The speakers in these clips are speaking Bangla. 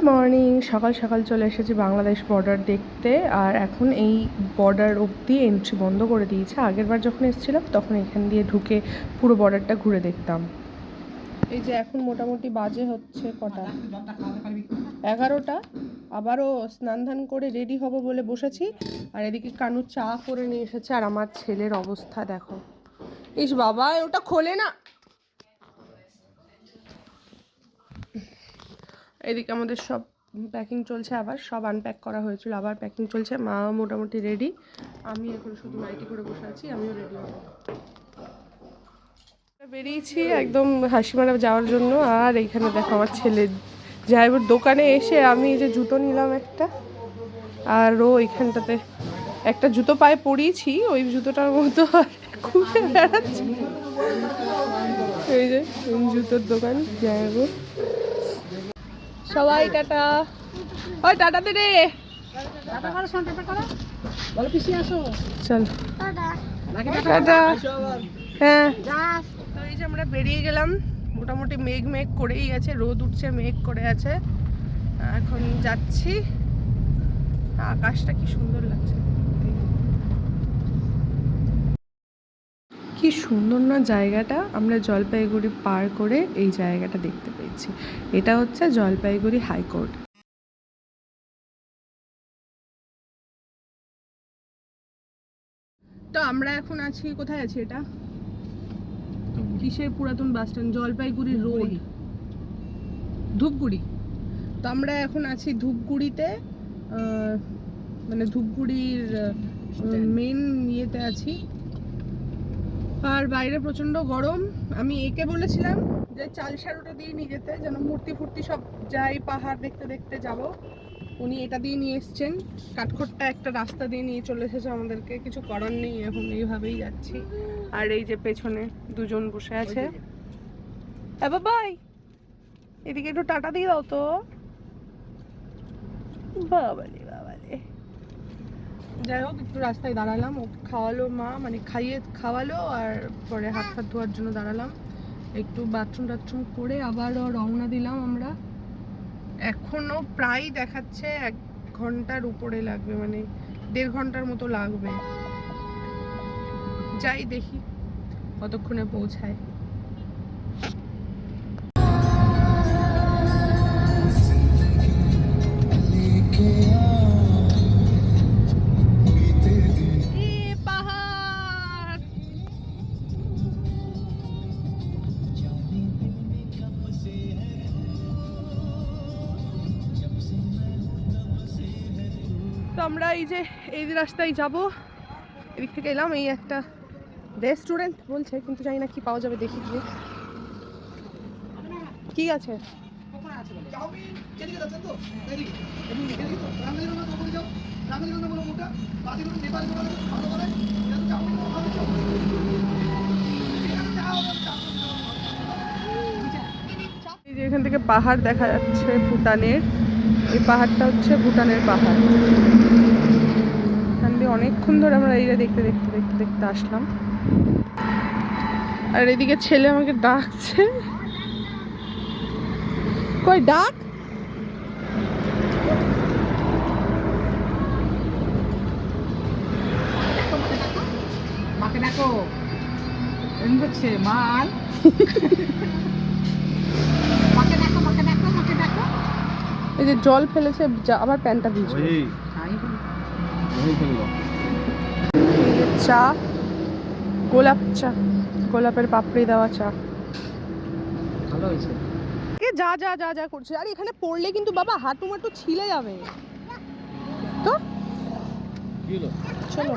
মর্নিং। সকাল সকাল চলে এসেছি বাংলাদেশ বর্ডার দেখতে। আর এখন এই বর্ডার অবধি এন্ট্রি বন্ধ করে দিয়েছে। আগেরবার যখন এসেছিলাম তখন এখান দিয়ে ঢুকে পুরো বর্ডারটা ঘুরে দেখতাম। এই যে এখন মোটামুটি বাজে হচ্ছে কটা, 11টা। আবারও স্নান ধান করে রেডি হব বলে বসেছি। আর এদিকে কানু চা করে নিয়ে এসেছে। আর আমার ছেলের অবস্থা দেখো। ইস বাবা, ওটা খোলে না। এদিকে আমাদের সব প্যাকিং চলছে, আবার সব আনপ্যাক করা হয়েছিল, আবার প্যাকিং চলছে। মা মোটামুটি রেডি, আমি এখন শুধু নাইটি করে বসে আছি, আমিও রেডি হব। বেরিয়েছি একদম হাসিমারা যাওয়ার জন্য। আর এইখানে দেখো আমার ছেলে যাইবার দোকানে এসে আমি এই যে জুতো নিলাম একটা, আর ও এইখানটাতে একটা জুতো পায়ে পরিয়েছি, ওই জুতোটার মতো ঘুরে বেড়াচ্ছে। এই যে জুতোর দোকান যাইবো। সবাই টাটা। ওই টাটা দে রে। টাটা করো, টাটা করো। বলো পিসি আসো। চল টাটা। হ্যাঁ, তো এই যে আমরা বেরিয়ে গেলাম। মোটামুটি মেঘ মেঘ করেই আছে, রোদ উঠছে, মেঘ করে আছে। এখন যাচ্ছি। আকাশটা কি সুন্দর লাগছে, কি সুন্দর না জায়গাটা। আমরা জলপাইগুড়ি পার করে এই জায়গাটা দেখতে পেয়েছি। এটা হচ্ছে জলপাইগুড়ি হাইকোর্ট। তো আমরা এখন আছি, কোথায় আছি এটা, কিসের পুরাতন bus stand, Jalpaiguri road, Dhupguri. তো আমরা এখন আছি ধূপগুড়িতে, মানে ধূপগুড়ির মেন ইয়েতে আছি। আর বাইরে প্রচন্ড গরম। আমি একে বলেছিলাম যে চালসারোটা দিয়ে নিয়ে যেতে, যেন মূর্তি ফুর্তি সব যাই, পাহাড় দেখতে দেখতে যাব। উনি এটা দিয়ে নিয়ে এসছেন, কাঠখোট্টা একটা রাস্তা দিয়ে নিয়ে চলে এসেছে আমাদেরকে। কিছু করার নেই, এখন এইভাবেই যাচ্ছি। আর এই যে পেছনে দুজন বসে আছে। বাবাই, এদিকে একটু টাটা দিয়ে দাও তো। বাবালে বাবালে। যাই হোক, একটু রাস্তায় দাঁড়ালাম, ও খাওয়ালো মা, মানে খাওয়ালো। আর পরে হাত ফাত ধোয়ার জন্য দাঁড়ালাম, একটু বাথরুম টাথরুম করে আবার রওনা দিলাম আমরা। এখনো প্রায় দেখাচ্ছে 1 ঘন্টার উপরে লাগবে, মানে 1.5 ঘন্টার মতো লাগবে। যাই দেখি কতক্ষণে পৌঁছায়। তো আমরা এই যে এই রাস্তায় যাব, এদিক থেকে এলাম। এই একটা রেস্টুরেন্ট বলছে, কিন্তু জানি না কি পাওয়া যাবে, দেখি গিয়ে। কি আছে? এই যে এখান থেকে পাহাড় দেখা যাচ্ছে ভুটানের। এই পাহাড়টা হচ্ছে ভুটানের পাহাড়। এখান দিয়ে অনেকক্ষণ ধরে আমরা এইটা দেখতে দেখতে দেখতে দেখতে আসলাম। আর এদিকে ছেলে আমাকে ডাকছে। কই ডাক? মাকে ডাকো, এমন করছে মাল। মাকে ডাকো, মাকে ডাকো, মাকে ডাকো। এই যে জল ফেলেছে, আবার প্যান্টটা ভিজবে। চা, গোলাপ চা, গোলাপের পাপড়ি দেওয়া চা। ভালো হয়েছে। কে যা যা যা যা করছে। আর এখানে পড়লে কিন্তু বাবা হাঁটু মাটু ছিলে যাবে তো। চলো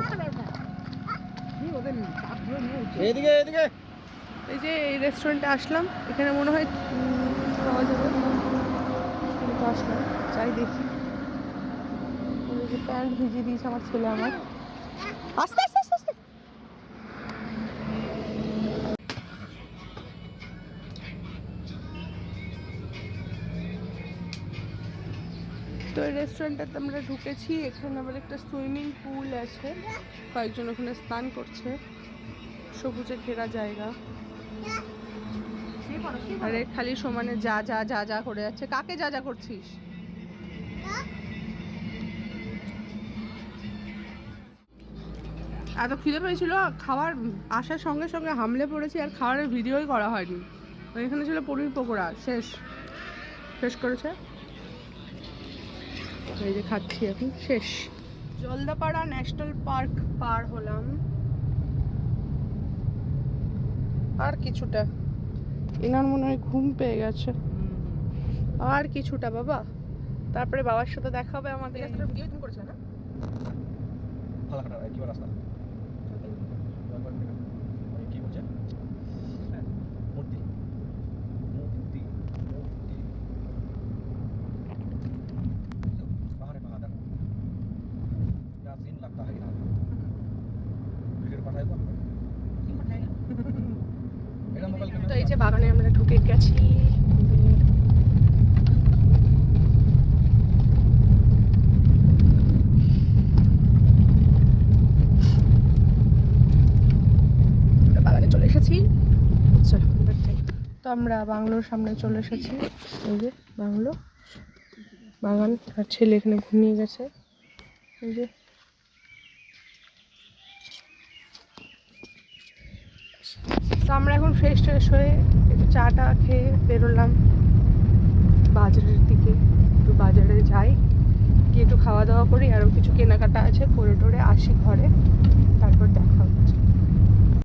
এদিকে এদিকে। এই যে এই রেস্টুরেন্টে আসলাম, এখানে মনে হয় পাওয়া যাবে। তো আসলাম, যাই দেখি। প্যান্ট ভিজিয়ে দিয়েছে আমার ছেলে আমার। আস্তে আস্তে আস্তে আস্তে। তো এই রেস্টুরেন্টটাতে আমরা ঢুকেছি। এখানে আবার একটা সুইমিং পুল আছে, কয়েকজন ওখানে স্নান করছে। সবুজে ঘেরা জায়গা। আরে খালি সমানে যা যা যা যা করে যাচ্ছে। কাকে যা যা করছিস? এত খিদে পেয়েছিল, খাবার আসার সঙ্গে সঙ্গে হামলে পড়েছি আর খাবারের ভিডিওই করা হয়নি। এখানে ছিল পনির পকোড়া, শেষ করেছে। এই যে খাচ্ছি এখন, শেষ। জলদাপাড়া ন্যাশনাল পার্ক পার হলাম, আর কিছুটা। এনার মনে হয় ঘুম পেয়ে গেছে, আর কিছুটা বাবা, তারপরে বাবার সাথে দেখা হবে আমাদের। ভিডিও তুমি করেছো না? ফালাকাটা কি রাস্তা কি বলছে মূর্তি মূর্তি মূর্তি পাহাড়ে পাহাড় क्या सीन लगता है यहाँ वीडियो पाठाए तो এটা মোবাইল তো এই যে বাগানে আমরা ঢুকে গেছি। বাগানে চলে এসেছি, চলো এবার যাই। তো আমরা বাংলোর সামনে চলে এসেছি। এই যে বাংলো, বাগান, আর ছেলে এখানে ঘুমিয়ে গেছে। এই যে তো আমরা এখন ফ্রেশ হয়ে একটু চাটা খেয়ে বেরোলাম বাজারের দিকে। একটু বাজারে যাই, গিয়ে একটু খাওয়া দাওয়া করি, আরও কিছু কেনাকাটা আছে, করে টোরে আসি ঘরে, তারপর দেখা